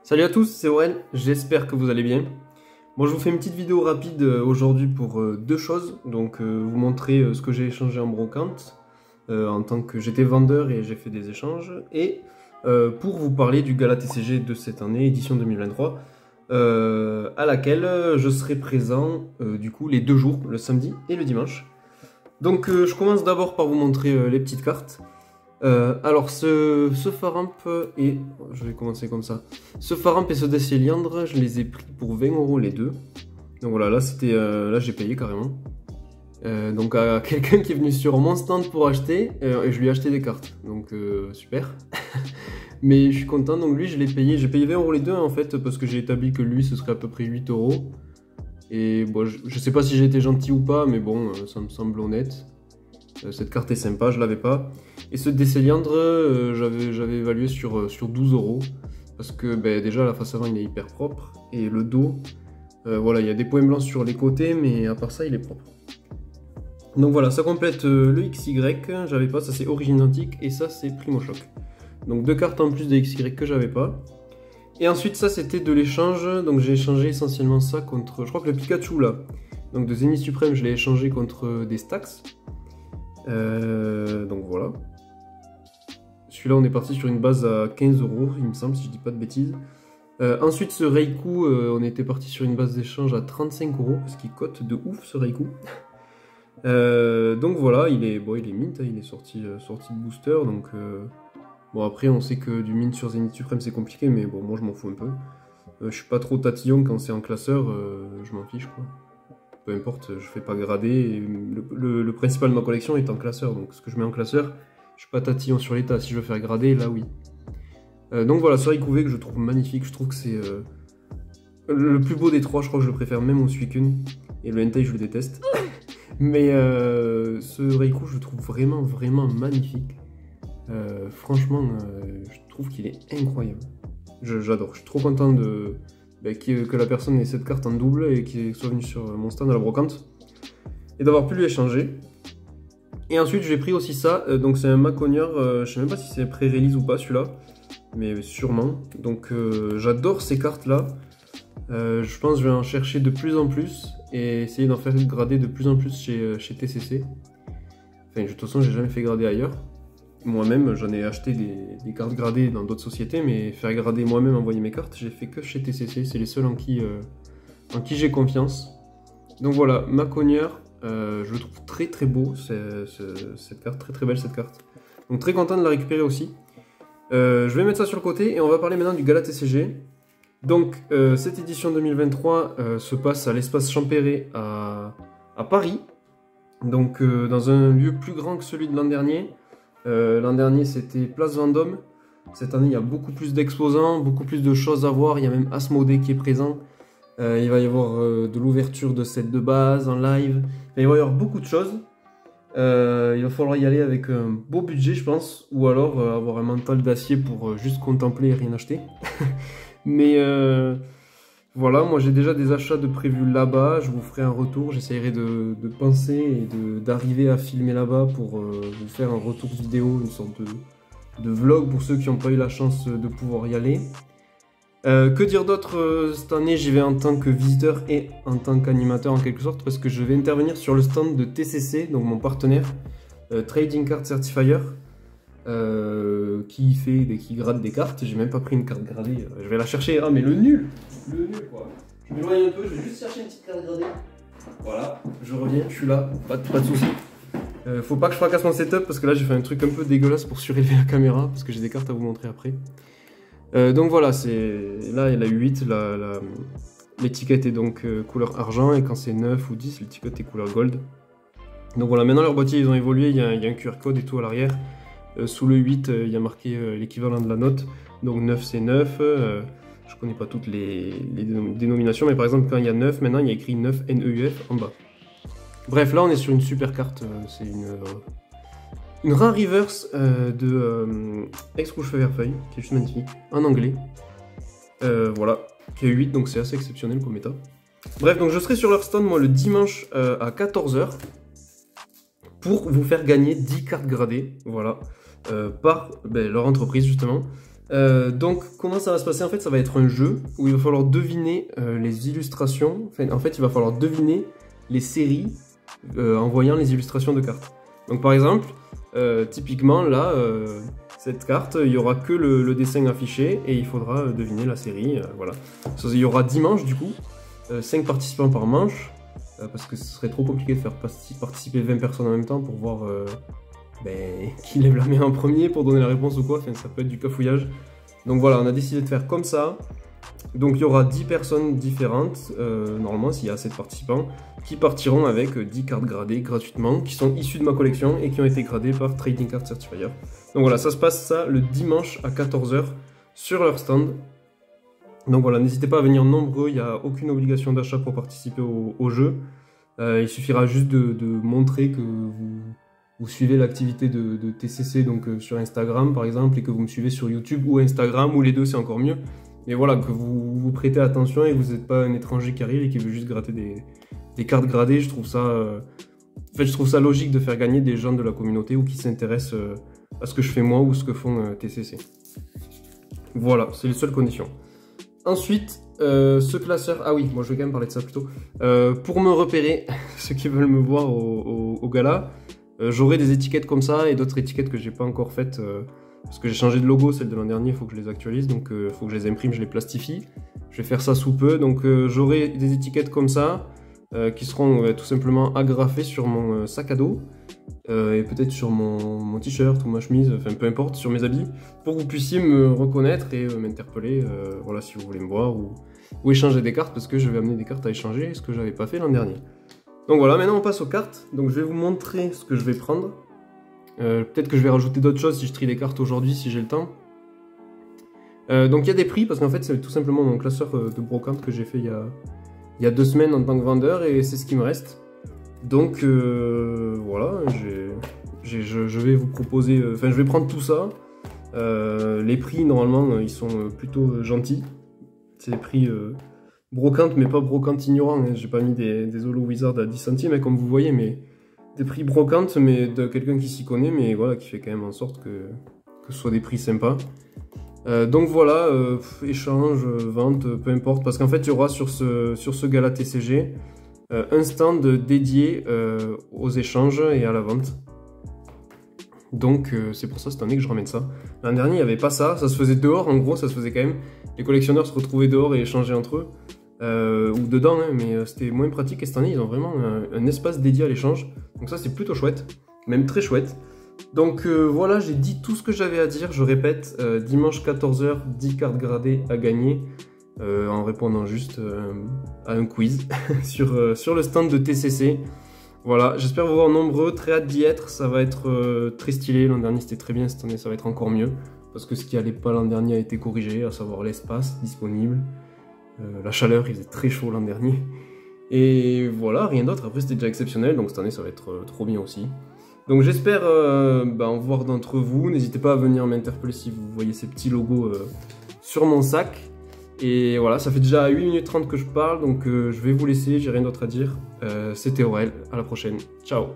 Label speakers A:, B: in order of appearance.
A: Salut à tous, c'est Oren, j'espère que vous allez bien. Bon, je vous fais une petite vidéo rapide aujourd'hui pour deux choses. Donc, vous montrer ce que j'ai échangé en brocante, en tant que j'étais vendeur et j'ai fait des échanges. Et pour vous parler du Gala TCG de cette année, édition 2023, à laquelle je serai présent du coup les 2 jours, le samedi et le dimanche. Donc, je commence d'abord par vous montrer les petites cartes. Alors ce Faramp et... Je vais commencer comme ça. Ce Faramp et ce Décéliandre, je les ai pris pour 20 € les deux. Donc voilà, là c'était là j'ai payé carrément. Donc à quelqu'un qui est venu sur mon stand pour acheter, et je lui ai acheté des cartes. Donc super. Mais je suis content, donc lui je l'ai payé. J'ai payé 20 € les deux en fait, parce que j'ai établi que lui ce serait à peu près 8 €. Et bon, je sais pas si j'ai été gentil ou pas, mais bon, ça me semble honnête. Cette carte est sympa, je l'avais pas. Et ce Décéliandre, j'avais évalué sur 12 €. Parce que déjà la face avant il est hyper propre. Et le dos, voilà, il y a des points blancs sur les côtés, mais à part ça il est propre. Donc voilà, ça complète le XY, j'avais pas, ça c'est Origine Antique et ça c'est Primo Choc. Donc 2 cartes en plus de XY que j'avais pas. Et ensuite ça c'était de l'échange, donc j'ai échangé essentiellement ça contre, je crois que le Pikachu là, donc de Zénith Suprême je l'ai échangé contre des Stax. Donc voilà. Celui-là on est parti sur une base à 15 €, il me semble, si je dis pas de bêtises. Ensuite ce Raikou, on était parti sur une base d'échange à 35 €, parce qu'il cote de ouf ce Raikou. Donc voilà, il est mint, hein, il est sorti de booster, donc bon après on sait que du mint sur Zénith Suprême c'est compliqué, mais bon moi je m'en fous un peu. Je suis pas trop tatillon quand c'est en classeur, je m'en fiche quoi. Peu importe, je fais pas grader, et le principal de ma collection est en classeur, donc ce que je mets en classeur, je suis pas tatillon sur l'état. Si je veux faire grader, là oui. Donc voilà, ce Raikou que je trouve magnifique, je trouve que c'est le plus beau des trois, je crois que je le préfère même au Suicune, et le Entei je le déteste. Mais ce Raikou je le trouve vraiment magnifique. Franchement, je trouve qu'il est incroyable. J'adore, je suis trop content que la personne ait cette carte en double et qu'il soit venu sur mon stand à la brocante et d'avoir pu lui échanger. Et ensuite j'ai pris aussi ça, donc c'est un Macogneur, je sais même pas si c'est pré-release ou pas celui-là, mais sûrement. Donc j'adore ces cartes là, je pense que je vais en chercher de plus en plus et essayer d'en faire grader de plus en plus chez TCC. Enfin de toute façon j'ai jamais fait grader ailleurs. Moi-même, j'en ai acheté des cartes gradées dans d'autres sociétés, mais faire grader moi-même, envoyer mes cartes, j'ai fait que chez TCC. C'est les seuls en qui j'ai confiance. Donc voilà, Macogneur, je le trouve très beau, cette carte, très belle cette carte. Donc très content de la récupérer aussi. Je vais mettre ça sur le côté et on va parler maintenant du Gala TCG. Donc cette édition 2023 se passe à l'espace Champéret à Paris. Donc dans un lieu plus grand que celui de l'an dernier. L'an dernier c'était Place Vendôme. Cette année il y a beaucoup plus d'exposants, beaucoup plus de choses à voir. Il y a même Asmodée qui est présent. Il va y avoir de l'ouverture de sets de base en live. Il va y avoir beaucoup de choses. Il va falloir y aller avec un beau budget je pense. Ou alors avoir un mental d'acier pour juste contempler et rien acheter. Mais voilà, moi j'ai déjà des achats de prévus là-bas, je vous ferai un retour, j'essaierai de penser et d'arriver à filmer là-bas pour vous faire un retour vidéo, une sorte de vlog pour ceux qui n'ont pas eu la chance de pouvoir y aller. Que dire d'autre cette année, j'y vais en tant que visiteur et en tant qu'animateur en quelque sorte, parce que je vais intervenir sur le stand de TCC, donc mon partenaire, Trading Card Certifier. Qui grade des cartes. J'ai même pas pris une carte gradée, je vais la chercher. Ah mais le nul quoi. Je m'éloigne un peu, je vais juste chercher une petite carte gradée. Voilà, je reviens, je suis là, pas de soucis. Faut pas que je fracasse mon setup parce que là j'ai fait un truc un peu dégueulasse pour surélever la caméra parce que j'ai des cartes à vous montrer après. Donc voilà, là il a 8, l'étiquette est donc couleur argent et quand c'est 9 ou 10 l'étiquette est couleur gold. Donc voilà, maintenant leur boîtier ils ont évolué, il y a un QR code et tout à l'arrière. Sous le 8, il y a marqué l'équivalent de la note. Donc 9 c'est 9. Je connais pas toutes les dénominations, mais par exemple quand il y a 9, maintenant il y a écrit 9 NEUF en bas. Bref, là on est sur une super carte. C'est une rare reverse de Ex-Rouge Feu Vert Feuille, qui est juste magnifique, en anglais. Voilà, qui est 8, donc c'est assez exceptionnel comme état. Bref, donc je serai sur leur stand moi le dimanche à 14 h pour vous faire gagner 10 cartes gradées. Voilà. Par leur entreprise justement. Donc comment ça va se passer? En fait ça va être un jeu où il va falloir deviner les illustrations, enfin, en fait il va falloir deviner les séries en voyant les illustrations de cartes. Donc par exemple, typiquement là, cette carte, il n'y aura que le dessin affiché et il faudra deviner la série, voilà. Il y aura 10 manches du coup, 5 participants par manche, parce que ce serait trop compliqué de faire participer 20 personnes en même temps pour voir qui lève la main en premier pour donner la réponse ou quoi, enfin, ça peut être du cafouillage. Donc voilà, on a décidé de faire comme ça. Donc il y aura 10 personnes différentes, normalement s'il y a assez de participants, qui partiront avec 10 cartes gradées gratuitement, qui sont issues de ma collection et qui ont été gradées par Trading Card Certifier. Donc voilà, ça se passe ça le dimanche à 14 h sur leur stand. Donc voilà, n'hésitez pas à venir nombreux, il n'y a aucune obligation d'achat pour participer au jeu. Il suffira juste de montrer que vous suivez l'activité de TCC donc sur Instagram par exemple, et que vous me suivez sur YouTube ou Instagram, ou les deux c'est encore mieux. Mais voilà, que vous prêtez attention et que vous n'êtes pas un étranger qui arrive et qui veut juste gratter des cartes gradées. Je trouve ça, en fait, je trouve ça logique de faire gagner des gens de la communauté ou qui s'intéressent à ce que je fais moi ou ce que font TCC. Voilà, c'est les seules conditions. Ensuite, ce classeur... Ah oui, moi je vais quand même parler de ça plutôt. Pour me repérer, ceux qui veulent me voir au gala, j'aurai des étiquettes comme ça et d'autres étiquettes que j'ai pas encore faites parce que j'ai changé de logo, celle de l'an dernier, il faut que je les actualise, donc il faut que je les imprime, je les plastifie. Je vais faire ça sous peu, donc j'aurai des étiquettes comme ça qui seront tout simplement agrafées sur mon sac à dos et peut-être sur mon t-shirt ou ma chemise, enfin peu importe, sur mes habits, pour que vous puissiez me reconnaître et m'interpeller, voilà, si vous voulez me voir ou échanger des cartes, parce que je vais amener des cartes à échanger, ce que j'avais pas fait l'an dernier. Donc voilà, maintenant on passe aux cartes. Donc je vais vous montrer ce que je vais prendre. Peut-être que je vais rajouter d'autres choses si je trie les cartes aujourd'hui, si j'ai le temps. Donc il y a des prix, parce qu'en fait c'est tout simplement mon classeur de brocante que j'ai fait il y a 2 semaines en tant que vendeur, et c'est ce qui me reste. Donc voilà, je vais vous proposer, enfin je vais prendre tout ça. Les prix normalement ils sont plutôt gentils. C'est des prix... brocante, mais pas brocante ignorant, hein. J'ai pas mis des Holo Wizard à 10 centimes, hein, comme vous voyez, mais des prix brocante, mais de quelqu'un qui s'y connaît, mais voilà, qui fait quand même en sorte que ce soit des prix sympas. Donc voilà, échange, vente, peu importe, parce qu'en fait, il y aura sur ce gala TCG un stand dédié aux échanges et à la vente. Donc c'est pour ça cette année que je ramène ça. L'an dernier, il n'y avait pas ça, ça se faisait dehors, en gros, ça se faisait quand même. Les collectionneurs se retrouvaient dehors et échangeaient entre eux. Ou dedans, hein, mais c'était moins pratique, et cette année ils ont vraiment un espace dédié à l'échange, donc ça c'est plutôt chouette, même très chouette. Donc voilà, j'ai dit tout ce que j'avais à dire, je répète, dimanche 14 h, 10 cartes gradées à gagner, en répondant juste à un quiz sur le stand de TCC. Voilà, j'espère vous voir nombreux, très hâte d'y être, ça va être très stylé. L'an dernier c'était très bien, cette année ça va être encore mieux, parce que ce qui allait pas l'an dernier a été corrigé, à savoir l'espace disponible. La chaleur, il faisait très chaud l'an dernier. Et voilà, rien d'autre. Après, c'était déjà exceptionnel, donc cette année, ça va être trop bien aussi. Donc j'espère en voir d'entre vous. N'hésitez pas à venir m'interpeller si vous voyez ces petits logos sur mon sac. Et voilà, ça fait déjà 8 minutes 30 que je parle, donc je vais vous laisser, j'ai rien d'autre à dire. C'était Aurel, à la prochaine. Ciao!